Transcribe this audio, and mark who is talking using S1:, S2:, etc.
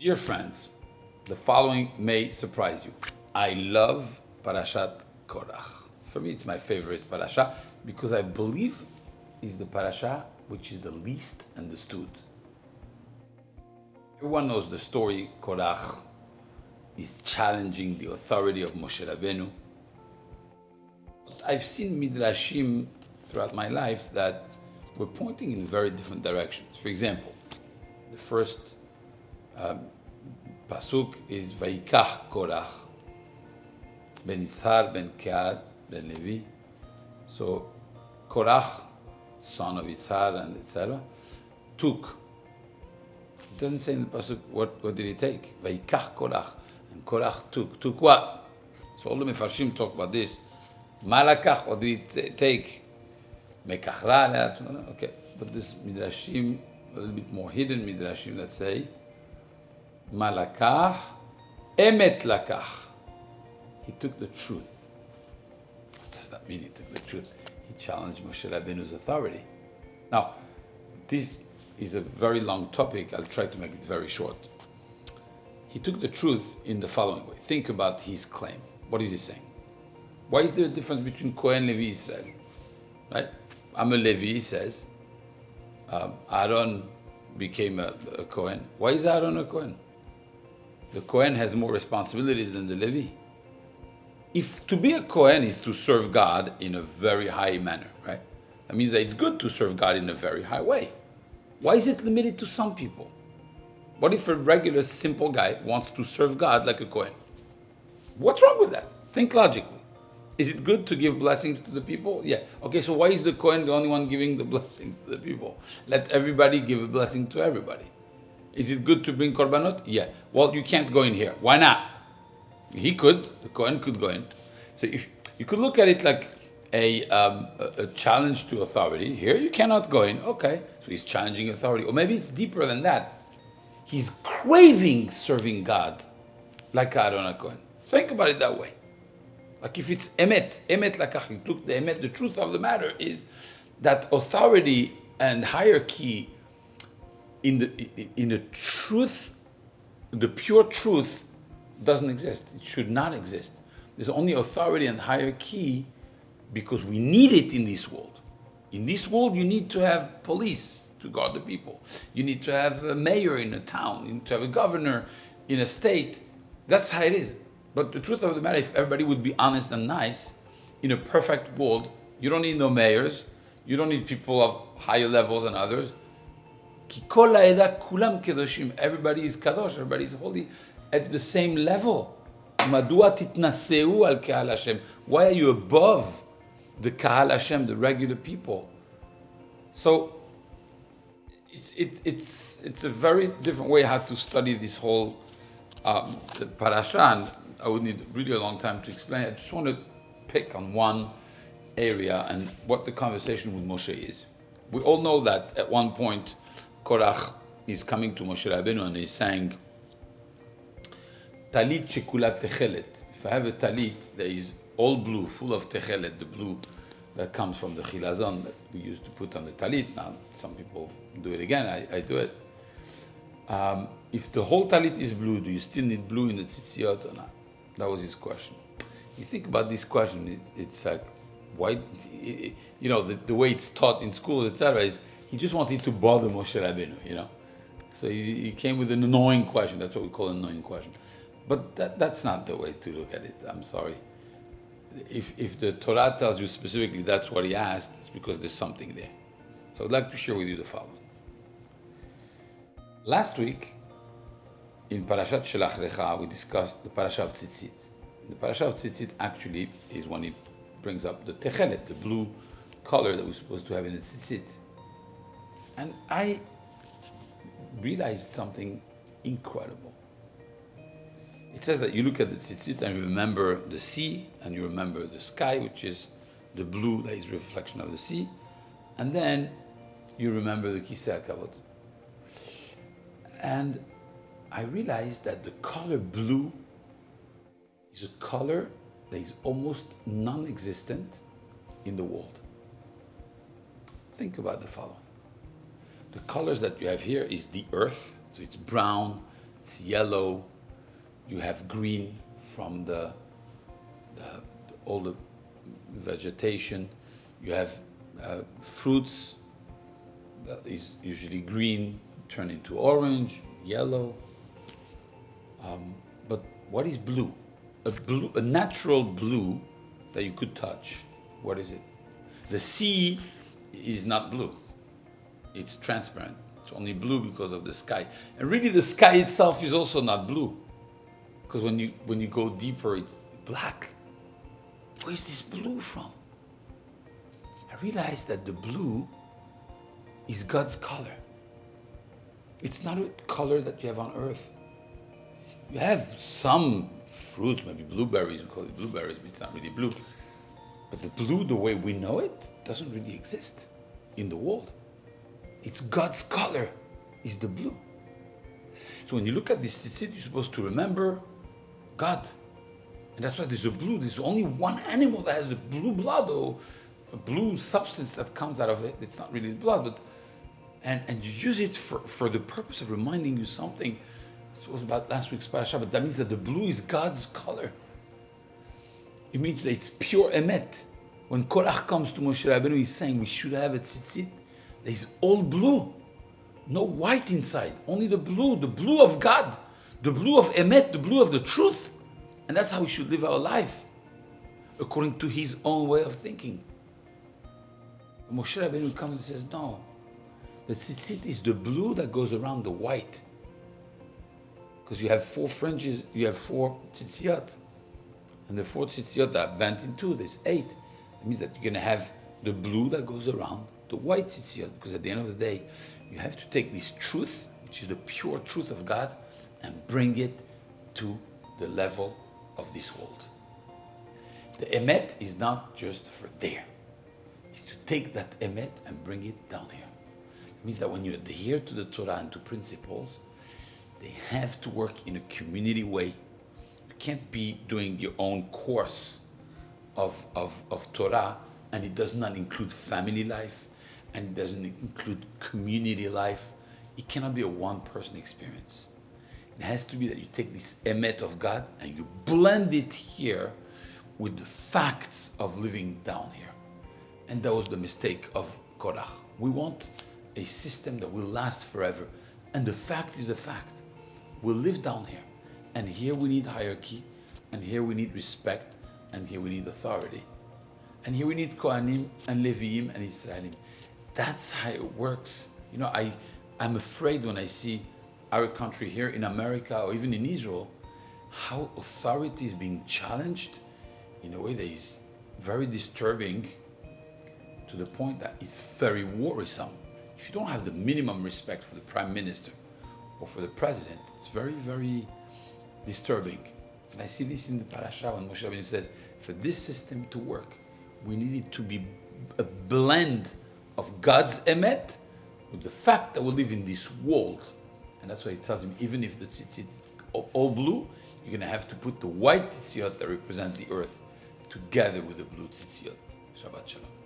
S1: Dear friends, the following may surprise you. I love Parashat Korach. For me, it's my favorite parasha because I believe it's the parasha which is the least understood. Everyone knows the story. Korach is challenging the authority of Moshe Rabbeinu. But I've seen midrashim throughout my life that were pointing in very different directions. For example, the first pasuk is Vayikach Korach ben Yitzhar ben Kehat ben Levi. So Korach, son of Yitzhar and etc., took. It doesn't say in the pasuk what did he take. Vayikach Korach, and Korach took what? So all the Mefarshim talk about this. Malakach, what did he take? Mekachra, okay. But this midrashim, a little bit more hidden midrashim, let's say, Malakach, emet lakach. He took the truth. What does that mean? He took the truth. He challenged Moshe Rabbeinu's authority. Now, this is a very long topic. I'll try to make it very short. He took the truth in the following way. Think about his claim. What is he saying? Why is there a difference between Kohen, Levi, Israel? Right? I'm a Levi, he says. Aaron became a Kohen. Why is Aaron a Kohen? The Kohen has more responsibilities than the Levi. If to be a Kohen is to serve God in a very high manner, right? That means that it's good to serve God in a very high way. Why is it limited to some people? What if a regular, simple guy wants to serve God like a Kohen? What's wrong with that? Think logically. Is it good to give blessings to the people? Yeah. Okay, so why is the Kohen the only one giving the blessings to the people? Let everybody give a blessing to everybody. Is it good to bring korbanot? Yeah. Well, you can't go in here. Why not? He could. The Kohen could go in. So if you could look at it like a challenge to authority. Here you cannot go in. Okay. So he's challenging authority. Or maybe it's deeper than that. He's craving serving God like Aaron Kohen. Think about it that way. Like if it's emet lakach, he took the emet. The truth of the matter is that authority and hierarchy in the truth, the pure truth, doesn't exist. It should not exist. There's only authority and hierarchy because we need it in this world. In this world, you need to have police to guard the people. You need to have a mayor in a town. You need to have a governor in a state. That's how it is. But the truth of the matter, if everybody would be honest and nice, in a perfect world, you don't need no mayors. You don't need people of higher levels than others. Everybody is kadosh. Everybody is holy at the same level. Why are you above the Kahal Hashem, the regular people? So it's a very different way how to study this whole the parasha, and I would need really a long time to explain. I just want to pick on one area and what the conversation with Moshe is. We all know that at one point Korach is coming to Moshe Rabbeinu and he's saying, Talit shekulat techelet. If I have a talit that is all blue, full of techelet, the blue that comes from the chilazon that we used to put on the talit. Now, some people do it again, I do it. If the whole talit is blue, do you still need blue in the tzitziot or not? That was his question. You think about this question, it's like, why, the way it's taught in schools, etc., is he just wanted to bother Moshe Rabbeinu, So he came with an annoying question. That's what we call an annoying question. But that's not the way to look at it. I'm sorry. If the Torah tells you specifically that's what he asked, it's because there's something there. So I'd like to share with you the following. Last week, in Parashat Shelach Lecha, we discussed the Parasha of Tzitzit. The Parasha of Tzitzit actually is when it brings up the Techelet, the blue color that we're supposed to have in the Tzitzit. And I realized something incredible. It says that you look at the Tzitzit and you remember the sea, and you remember the sky, which is the blue that is a reflection of the sea, and then you remember the Kisei HaKavod. And I realized that the color blue is a color that is almost non-existent in the world. Think about the following. The colors that you have here is the earth, so it's brown, it's yellow. You have green from all the vegetation. You have fruits that is usually green, turn into orange, yellow. But what is blue? A natural blue that you could touch. What is it? The sea is not blue. It's transparent. It's only blue because of the sky. And really the sky itself is also not blue. Because when you go deeper, it's black. Where is this blue from? I realized that the blue is God's color. It's not a color that you have on earth. You have some fruits, maybe blueberries, we call it blueberries, but it's not really blue. But the blue, the way we know it, doesn't really exist in the world. It's God's color, is the blue. So when you look at this tzitzit, you're supposed to remember God. And that's why there's a blue. There's only one animal that has a blue blood or a blue substance that comes out of it. It's not really blood, but and you use it for the purpose of reminding you something. It was about last week's parasha, but that means that the blue is God's color. It means that it's pure emet. When Korach comes to Moshe Rabbeinu, he's saying we should have a tzitzit that is all blue. No white inside, only the blue of God, the blue of emet, the blue of the truth. And that's how we should live our life, according to his own way of thinking. Moshe Rabbeinu comes and says, no, the tzitzit is the blue that goes around the white. Because you have 4 fringes, you have 4 tzitziyot. And the 4 tzitziyot are bent in 2, there's 8. That means that you're going to have the blue that goes around the white tzitziyot. Because at the end of the day, you have to take this truth, which is the pure truth of God, and bring it to the level of this world. The emet is not just for there. It's to take that emet and bring it down here. It means that when you adhere to the Torah and to principles, they have to work in a community way. You can't be doing your own course of Torah and it does not include family life and it doesn't include community life. It cannot be a one-person experience. It has to be that you take this emet of God and you blend it here with the facts of living down here. And that was the mistake of Korach. We want a system that will last forever. And the fact is a fact. We'll live down here. And here we need hierarchy. And here we need respect. And here we need authority. And here we need Kohanim and Leviim and Israelim. That's how it works. You know, I'm afraid when I see our country here in America or even in Israel, how authority is being challenged in a way that is very disturbing, to the point that it's very worrisome. If you don't have the minimum respect for the prime minister or for the president, it's very, very disturbing. And I see this in the parasha when Moshe Rabbeinu says, for this system to work, we need it to be a blend of God's emet with the fact that we live in this world. And that's why it tells him, even if the tzitzit all blue, you're going to have to put the white tzitzit that represent the earth together with the blue tzitzit. Shabbat Shalom.